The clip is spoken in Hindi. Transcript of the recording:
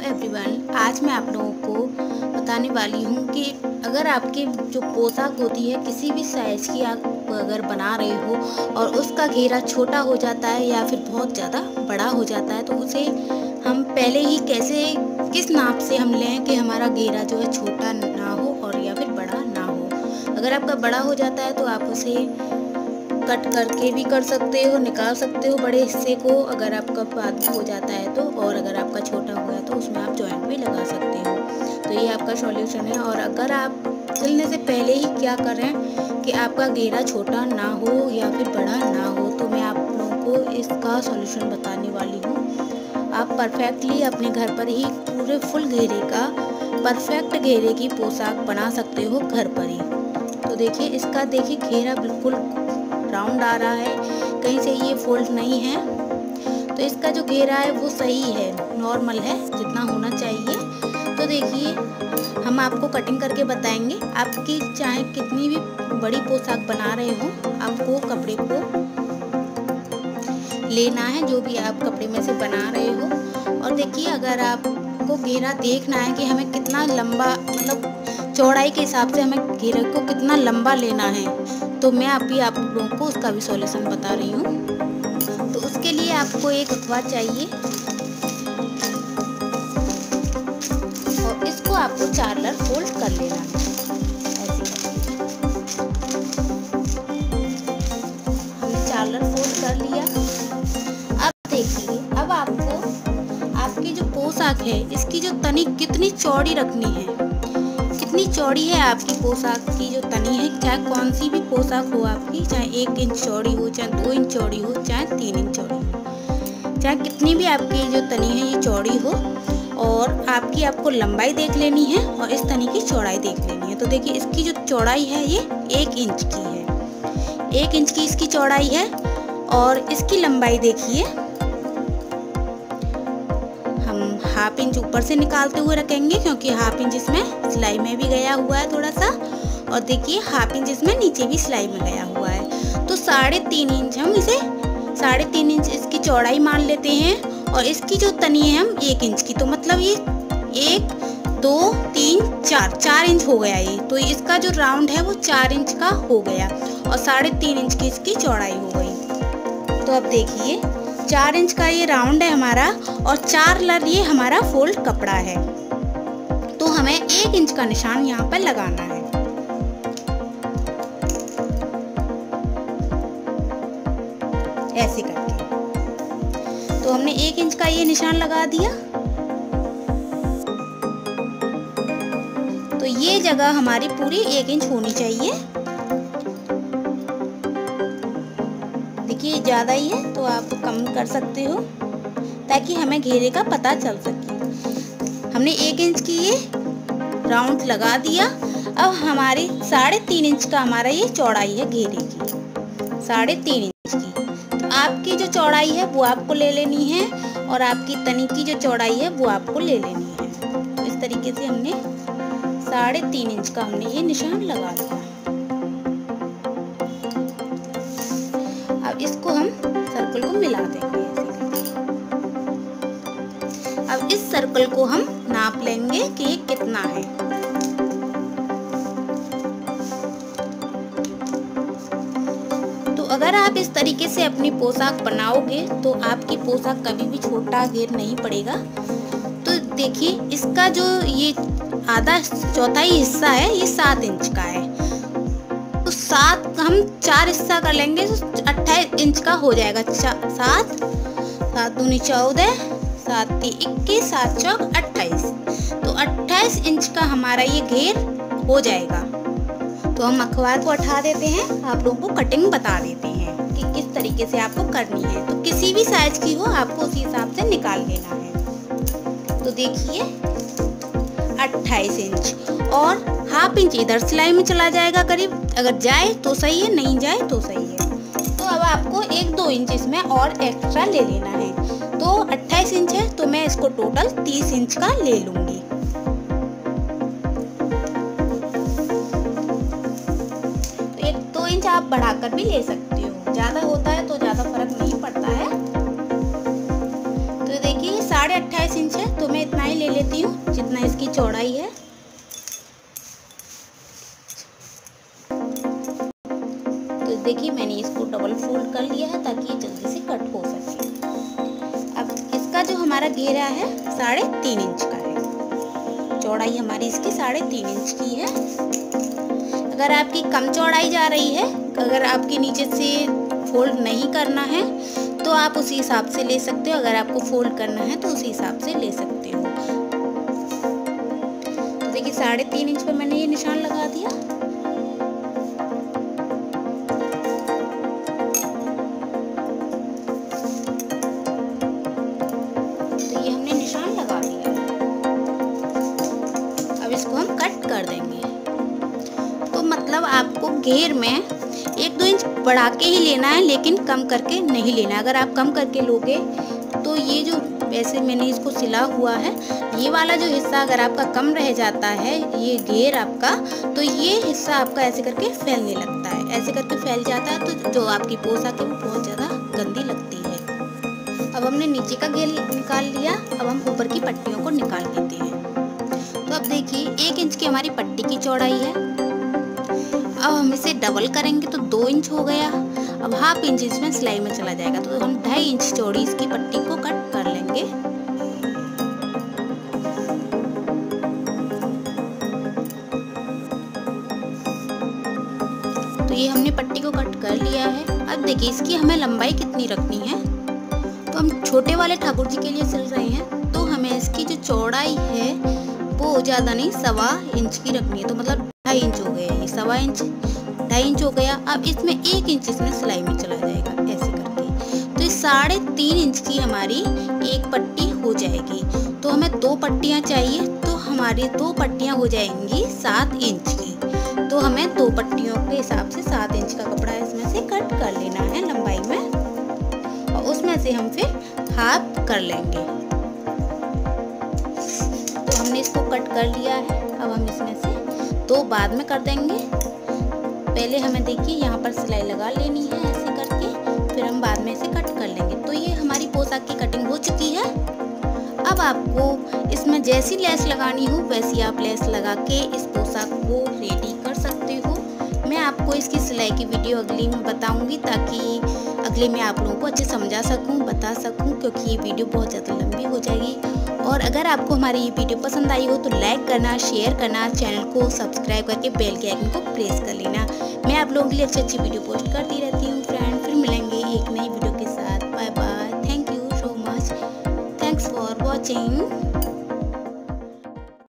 एवरीवन, आज मैं आप लोगों को बताने वाली हूँ कि अगर आपकी जो पोशाक होती है किसी भी साइज़ की आप अगर बना रहे हो और उसका घेरा छोटा हो जाता है या फिर बहुत ज़्यादा बड़ा हो जाता है तो उसे हम पहले ही किस नाप से हम लें कि हमारा घेरा जो है छोटा ना हो और या फिर बड़ा ना हो। अगर आपका बड़ा हो जाता है तो आप उसे कट करके भी कर सकते हो, निकाल सकते हो बड़े हिस्से को अगर आपका बात हो जाता है तो, और अगर आपका छोटा हुआ है तो उसमें आप जॉइंट भी लगा सकते हो। तो ये आपका सॉल्यूशन है। और अगर आप सिलने से पहले ही क्या करें कि आपका घेरा छोटा ना हो या फिर बड़ा ना हो, तो मैं आप लोगों को इसका सॉल्यूशन बताने वाली हूँ। आप परफेक्टली अपने घर पर ही पूरे फुल घेरे का परफेक्ट घेरे की पोशाक बना सकते हो घर पर ही। तो देखिए इसका घेरा बिल्कुल राउंड आ रहा है, कहीं से ये फोल्ड नहीं है। तो इसका जो घेरा है वो सही है, नॉर्मल है जितना होना चाहिए। तो देखिए हम आपको कटिंग करके बताएंगे। आपकी चाहे कितनी भी बड़ी पोशाक बना रहे हो, आपको कपड़े को लेना है जो भी आप कपड़े में से बना रहे हो। और देखिए अगर आपको घेरा देखना है कि हमें कितना लंबा, मतलब चौड़ाई के हिसाब से हमें घेरे को कितना लंबा लेना है, तो मैं आप लोगों को उसका भी सॉल्यूशन बता रही हूँ। तो उसके लिए आपको एक अखबार चाहिए और इसको आपको 4 बार फोल्ड कर लेना है। हमने 4 बार फोल्ड कर लिया। अब देखिए, अब आपको आपकी जो पोशाक है इसकी जो तनी कितनी चौड़ी रखनी है, कितनी चौड़ी है आपकी पोशाक की जो तनी है। चाहे कौन सी भी पोशाक हो आपकी, चाहे 1 इंच चौड़ी हो, चाहे 2 इंच चौड़ी हो, चाहे 3 इंच चौड़ी हो, चाहे कितनी भी आपकी जो तनी है ये चौड़ी हो, और आपको लंबाई देख लेनी है और इस तनी की चौड़ाई देख लेनी है। तो देखिए इसकी जो चौड़ाई है ये 1 इंच की है, 1 इंच की इसकी चौड़ाई है। और इसकी लंबाई देखिए हम हाफ इंच ऊपर से निकालते हुए रखेंगे, क्योंकि हाफ इंच इसमें सिलाई में भी गया हुआ है थोड़ा सा, और देखिए हाफ इंच इसमें नीचे भी सिलाई में गया हुआ है। तो 3.5 इंच हम इसे 3.5 इंच इसकी चौड़ाई मान लेते हैं। और इसकी जो तनी है हम 1 इंच की, तो मतलब ये 1 2 3 4 इंच हो गया ये। तो इसका जो राउंड है वो 4 इंच का हो गया और 3.5 इंच की इसकी चौड़ाई हो गई। तो अब देखिए 4 इंच का ये राउंड है हमारा और 4 लर ये हमारा फोल्ड कपड़ा है। तो हमें 1 इंच का निशान यहाँ पर लगाना है। ऐसे करके तो हमने 1 इंच का ये निशान लगा दिया। तो ये जगह हमारी पूरी 1 इंच होनी चाहिए। देखिए ज़्यादा ही है तो आप कम कर सकते हो ताकि हमें घेरे का पता चल सके। हमने 1 इंच की ये राउंड लगा दिया। अब हमारी 3.5 इंच का हमारा ये चौड़ाई है घेरे की, 3.5 इंच की। तो आपकी जो चौड़ाई है वो आपको ले लेनी है और आपकी तनी की जो चौड़ाई है वो आपको ले लेनी है। तो इस तरीके से हमने 3.5 इंच का हमने ये निशान लगा दिया। अब इसको हम सर्कल को मिला देंगे ऐसे करके। अब इस सर्कल को हम नाप लेंगे कि ये कितना है। तो अगर आप इस तरीके से अपनी पोशाक बनाओगे तो आपकी पोशाक कभी भी छोटा घेर नहीं पड़ेगा। तो देखिए इसका जो ये आधा चौथाई हिस्सा है ये 7 इंच का है। तो 7 हम 4 हिस्सा कर लेंगे तो 28 इंच का हो जाएगा। 7 दूनी 14, 7 21, 7 चौक 28। तो 28 इंच का हमारा ये घेर हो जाएगा। तो हम अखबार को हटा देते हैं, आप लोगों को कटिंग बता देते हैं कि किस तरीके से आपको करनी है। तो किसी भी साइज की हो आपको उसी हिसाब से निकाल लेना है। तो देखिए 28 इंच और हाफ इंच इधर सिलाई में चला जाएगा करीब, अगर जाए तो सही है, नहीं जाए तो सही है। तो अब आपको 1-2 इंच इसमें और एक्स्ट्रा ले लेना है। तो 28 इंच है तो मैं इसको टोटल 30 इंच का ले लूंगी। तो 1-2 इंच आप बढ़ाकर भी ले सकते हो, ज़्यादा होता है तो ज़्यादा फर्क नहीं पड़ता है। तो देखिए 28.5 इंच है, तो मैं इतना ही ले लेती हूँ जितना इसकी चौड़ाई है। तो देखिए मैंने इसको डबल फोल्ड कर लिया है ताकि ये जल्दी से कट हो सके। अब इसका जो हमारा घेरा है 3.5 इंच का है, चौड़ाई हमारी इसकी 3.5 इंच की है। अगर आपकी कम चौड़ाई जा रही है, अगर आपके नीचे से फोल्ड नहीं करना है तो आप उसी हिसाब से ले सकते हो, अगर आपको फोल्ड करना है तो उसी हिसाब से ले सकते हो। तो देखिए 3.5 इंच पे मैंने ये निशान लगा दिया। तो ये हमने निशान लगा दिया। अब इसको हम कट कर देंगे। तो मतलब आपको घेर में 1-2 इंच बढ़ा के ही लेना है, लेकिन कम करके नहीं लेना। अगर आप कम करके लोगे तो ये जो वैसे मैंने इसको सिला हुआ है, ये वाला जो हिस्सा अगर आपका कम रह जाता है, ये घेर आपका, तो ये हिस्सा आपका ऐसे करके फैलने लगता है। ऐसे करके फैल जाता है तो जो आपकी पोशाक है वो बहुत ज़्यादा गंदी लगती है। अब हमने नीचे का घेर निकाल लिया, अब हम ऊपर की पट्टियों को निकाल लेते हैं। तो अब देखिए 1 इंच की हमारी पट्टी की चौड़ाई है। अब हम इसे डबल करेंगे तो 2 इंच हो गया। अब 1/2 इंच इसमें सिलाई में चला जाएगा, तो हम 2.5 इंच चौड़ी इसकी पट्टी को कट कर लेंगे। तो ये हमने पट्टी को कट कर लिया है। अब देखिए इसकी हमें लंबाई कितनी रखनी है। तो हम छोटे वाले ठाकुर जी के लिए सिल रहे हैं, तो हमें इसकी जो चौड़ाई है वो ज़्यादा नहीं 1.25 इंच की रखनी है। तो मतलब 2.5 इंच हो गया, ये 1.25 इंच 2.5 इंच हो गया। अब इसमें 1 इंच इसमें सिलाई में चला जाएगा ऐसे करके। तो इस 3.5 इंच की हमारी एक पट्टी हो जाएगी। तो हमें 2 पट्टियाँ चाहिए, तो हमारी 2 पट्टियाँ हो जाएंगी 7 इंच की। तो हमें 2 पट्टियों के हिसाब से 7 इंच का कपड़ा इसमें से कट कर लेना है लंबाई में, और उसमें से हम फिर हाफ कर लेंगे। तो हमने इसको कट कर लिया है। अब हम इसमें से 2 बाद में कर देंगे। पहले हमें देखिए यहाँ पर सिलाई लगा लेनी है ऐसे करके, फिर हम बाद में इसे कट कर लेंगे। तो ये हमारी पोशाक की कटिंग हो चुकी है। अब आपको इसमें जैसी लेस लगानी हो वैसी आप लेस लगा के इस पोशाक को रेडी कर सकते हो। मैं आपको इसकी सिलाई की वीडियो अगली में बताऊंगी, ताकि अगले में आप लोगों को अच्छे समझा सकूं, बता सकूं, क्योंकि ये वीडियो बहुत ज़्यादा लंबी हो जाएगी। और अगर आपको हमारी ये वीडियो पसंद आई हो तो लाइक करना, शेयर करना, चैनल को सब्सक्राइब करके बेल के आइकन को प्रेस कर लेना। मैं आप लोगों के लिए अच्छी वीडियो पोस्ट करती रहती हूँ फ्रेंड। फिर मिलेंगे एक नई वीडियो के साथ। Bye bye. Thank you so much. Thanks for watching.